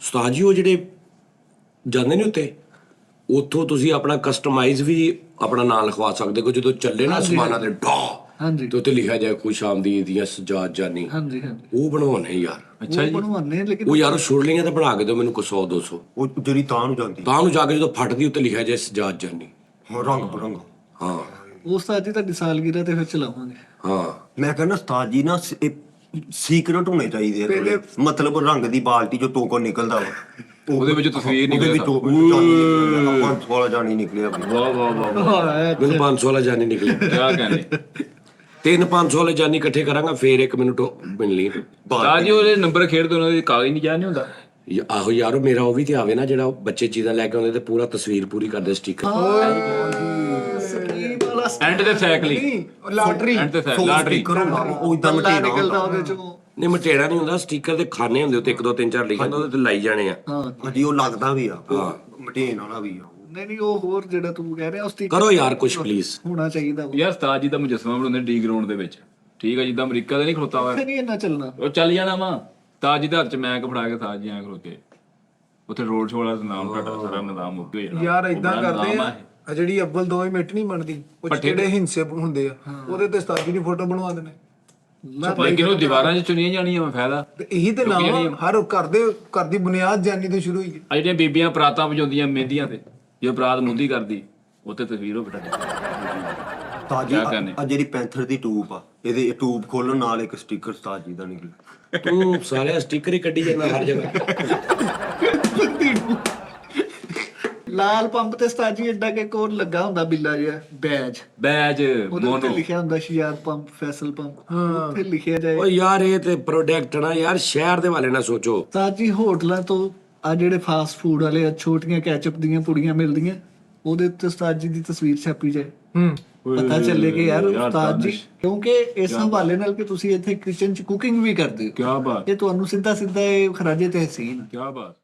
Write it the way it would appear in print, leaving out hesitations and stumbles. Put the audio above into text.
ਉਸਤਾਦ ਜੀ ਉਹ ਜਿਹੜੇ ਜਾਂਦੇ ਨੇ ਉੱਤੇ, ਉੱਥੋਂ ਤੁਸੀਂ ਆਪਣਾ ਕਸਟਮਾਈਜ਼ ਵੀ ਆਪਣਾ ਨਾਂ ਲਿਖਵਾ ਸਕਦੇ ਹੋ। ਜਦੋਂ ਚੱਲੇ ਨਾ ਅਸਮਾਨਾਂ ਦੇ ਡਾ ਤੇ ਉੱਤੇ ਲਿਖਿਆ ਜਾਏ ਖੁਸ਼ ਆਮਦੀਦ ਦੀਆਂ ਸਜਾਦ ਜਾਨੀ, ਉਹ ਬਣਵਾਉਣੇ ਯਾਰ। ਅੱਛਾ ਜੀ, ਬਣਵਾਉਣੇ। ਲੇਕਿਨ ਉਹ ਯਾਰ ਛੁਰਲੀਆਂ ਤਾਂ ਬਣਾ ਕੇ ਦਿਓ ਮੈਨੂੰ 100 200। ਉਹ ਜਿਹੜੀ ਤਾਂ ਨੂੰ ਜਾਂਦੀ, ਤਾਂ ਨੂੰ ਜਾ ਕੇ ਜਦੋਂ ਫਟਦੀ ਉੱਤੇ ਲਿਖਿਆ ਜਾਏ ਸਜਾਦ ਜਾਨੀ। ਰੰਗ ਬਰੰਗ। ਹਾਂ ਉਸਤਾਦ ਜੀ ਤੁਹਾਡੀ ਸਾਲਗਿਰਾ ਤੇ ਫਿਰ ਚਲਾਵਾਂਗੇ। ਹਾਂ ਮੈਂ ਕਹਿੰਦਾ ਉਸਤਾਦ ਜੀ ਨਾ ਸੀਕ੍ਰੇਟ ਹੋਣੇ ਚਾਹੀਦੇ ਆ ਥੋੜ੍ਹੇ। ਮਤਲਬ ਰੰਗ ਦੀ ਬਾਲਟੀ ਜੋ ਟੋਕਨ ਨਿਕਲਦਾ ਵਾ ਉਹਦੇ ਵਿੱਚ ਤਸਵੀਰ ਉਹਦੇ ਨਿਕਲੇ। ਵਿੱਚੋਂ 500 ਵਾਲਾ ਜਾਨੀ ਨਿਕਲਿਆ। ਵਾਹ ਵਾਹ ਵਾਹ, ਮੈਨੂੰ 500 ਵਾਲਾ ਜਾਨੀ ਨਿਕਲਿਆ। ਕਿਆ ਕਹਿੰਦੇ 300-500 ਵਾਲੇ ਜਾਨੀ ਇਕੱਠੇ ਕਰਾਂਗਾ ਫੇਰ ਇੱਕ ਮੈਨੂੰ ਮਿਲਣੀ। ਤਾਂ ਜੀ ਉਹਦੇ ਨੰਬਰ ਖੇਡਦੇ ਉਹਨਾਂ ਦੇ ਕਾਗਜ਼ ਨਹੀਂ ਜਾਣ ਨਹੀਂ ਹੁੰਦਾ। ਆਹੋ ਯਾਰ ਮੇਰਾ ਉਹ ਵੀ ਤੇ ਆਵੇ ਨਾ ਜਿਹੜਾ ਬੱਚੇ ਚੀਜ਼ਾਂ ਲੈ ਕੇ ਆਉਂਦੇ ਤੇ ਪੂਰਾ ਤਸਵੀਰ ਪੂਰੀ ਕਰਦੇ ਸਟicker। ਐਂਡ ਤੇ ਸਾਈਕਲਿੰਗ ਲਾਟਰੀ ਐਂਡ ਤੇ ਲਾਟਰੀ ਉਹ ਇਦਾਂ ਮਟੇਰਾ ਨਿਕਲਦਾ ਉਹਦੇ ਚੋਂ। ਨਹੀਂ ਮਟੇੜਾ ਨਹੀਂ ਹੁੰਦਾ, ਸਟicker ਦੇ ਖਾਨੇ ਹੁੰਦੇ ਉੱਤੇ 1 2 3 4 ਲਿਖਿਆ ਹੁੰਦਾ, ਉਹਦੇ ਤੇ ਲਾਈ ਜਾਣੇ ਆ। ਹਾਂਜੀ ਉਹ ਲੱਗਦਾ ਵੀ ਆ, ਮਟੇਨ ਵਾਲਾ ਵੀ ਆ। ਨਹੀਂ ਉਹ ਹੋਰ ਜਿਹੜਾ ਤੂੰ ਕਹਿ ਰਿਹਾ ਉਸ ਦੀ ਕਰੋ ਯਾਰ ਕੁਛ ਪਲੀਜ਼। ਹੋਣਾ ਚਾਹੀਦਾ ਵਾ। ਯਾਰ ਉਸਤਾਦ ਜੀ ਦਾ ਮੁਜੱਸਮਾ ਬਣਾਉਂਦੇ ਡੀ ਗਰਾਊਂਡ ਦੇ ਵਿੱਚ, ਠੀਕ ਹੈ, ਜਿੱਦਾਂ ਅਮਰੀਕਾ ਦੇ ਨਹੀਂ ਖਲੋਤਾ ਵਾ ਉੱਥੇ ਨਹੀਂ ਇੰਨਾ ਚੱਲਣਾ। ਉਹ ਚੱਲ ਜਾਣਾ ਵਾ। ਤਾਜ ਜੀ ਦੇ ਹੱਥ ਚ ਮੈਕ ਫੜਾ ਕੇ ਤਾਜ ਜੀ ਐਂ ਖਲੋ ਕੇ ਉੱਥੇ ਰੋਡ ਸ਼ੋਅ ਵਾਲਾ ਨਾਮ ਤੁਹਾਡਾ ਸਾਰਾ ਨਿਜ਼ਾਮ ਮੁੱਕ ਗਿਆ ਯਾਰ ਇਦਾਂ ਕਰਦੇ ਆ ਜਿਹੜੀ ਅੱਵਲ 2 ਮਿੰਟ ਨਹੀਂ ਬਣਦੀ, ਉਹ ਜਿਹੜੇ ਹਿੰਸੇ ਹੁੰਦੇ ਆ ਉਹਦੇ ਤੇ ਉਸਤਾਦ ਜੀ ਦੀ ਫੋਟੋ ਬਣਵਾ ਦੇਣੇ। ਲੇਕਿਨ ਉਹ ਦੀਵਾਰਾਂ 'ਚ ਚੁਣੀਆਂ ਜਾਣੀਆਂ ਵਾ ਫਾਇਦਾ। ਤੇ ਇਹੀ ਤੇ ਨਾਮ ਹਰ ਘਰ ਦੀ ਬੁਨਿਆਦ ਜਾਨੀ ਤੋਂ ਸ਼ੁਰੂ ਹੋਈ ਹੈ। ਆ ਜਿਹੜੀਆਂ ਬੀਬੀਆਂ ਪਰਾਤਾਂ ਵਜਾਉਂਦੀਆਂ ਮਹਿੰਦੀਆਂ ਤੇ, ਜੇ ਪਰਾਤ ਮੁੰਦੀ ਕਰਦੀ ਉੱਤੇ ਤਸਵੀਰ ਹੋ ਬਟਾ ਉਸਤਾਦ ਜੀ ਆ ਜਿਹੜੀ ਪੈਂਥਰ ਦੀ ਟੂਬ ਆ, ਇਹਦੇ ਟੂਬ ਖੋਲਣ ਨਾਲ ਇੱਕ ਸਟicker ਉਸਤਾਦ ਜੀ ਦਾ ਨਿਕਲਿਆ। ਤੂੰ ਸਾਰੇ ਸਟicker ਹੀ ਕੱਢੀ ਜਾਂਦਾ ਹਰ ਜਗ੍ਹਾ। ਲਾਲ ਪੰਪ ਤੇ ਉਸਤਾਦ ਜੀ ਏਡਾ ਕਿ ਕੋਰ ਲੱਗਾ ਹੁੰਦਾ ਬਿੱਲਾ ਜਿਹਾ ਬੈਜ ਉਹਦੇ ਉੱਤੇ ਲਿਖਿਆ ਹੁੰਦਾ ਸ਼ਿਆਰ ਪੰਪ, ਫੈਸਲ ਪੰਪ। ਉੱਥੇ ਲਿਖਿਆ ਜਾਏ। ਓ ਯਾਰ ਇਹ ਤੇ ਪ੍ਰੋਡਕਟ ਨਾ ਯਾਰ ਸ਼ਹਿਰ ਦੇ ਵਾਲੇ ਨਾ ਸੋਚੋ। ਉਸਤਾਦ ਜੀ ਹੋਟਲਾਂ ਤੋਂ ਆ ਜਿਹੜੇ ਫਾਸਟ ਫੂਡ ਵਾਲੇ ਆ ਛੋਟੀਆਂ ਕੈਚਅਪ ਦੀਆਂ ਪੁੜੀਆਂ ਮਿਲਦੀਆਂ, ਉਹਦੇ ਉੱਤੇ ਉਸਤਾਦ ਜੀ ਦੀ ਤਸਵੀਰ ਛਾਪੀ ਜਾਏ। ਪਤਾ ਚੱਲੇ ਕਿ ਯਾਰ ਉਸਤਾਦ ਜੀ, ਕਿਉਂਕਿ ਇਸ ਹਵਾਲੇ ਨਾਲ ਕਿ ਤੁਸੀਂ ਇੱਥੇ ਕਿਚਨ 'ਚ ਕੁਕਿੰਗ ਵੀ ਕਰਦੇ ਹੋ। ਕੀ ਬਾਤ, ਇਹ ਤੁਹਾਨੂੰ ਸਿੱਧਾ ਸਿੱਧਾ ਇਹ ਖਰਾਜੇ ਤਹਿਸੀਨ। ਕੀ ਬਾਤ।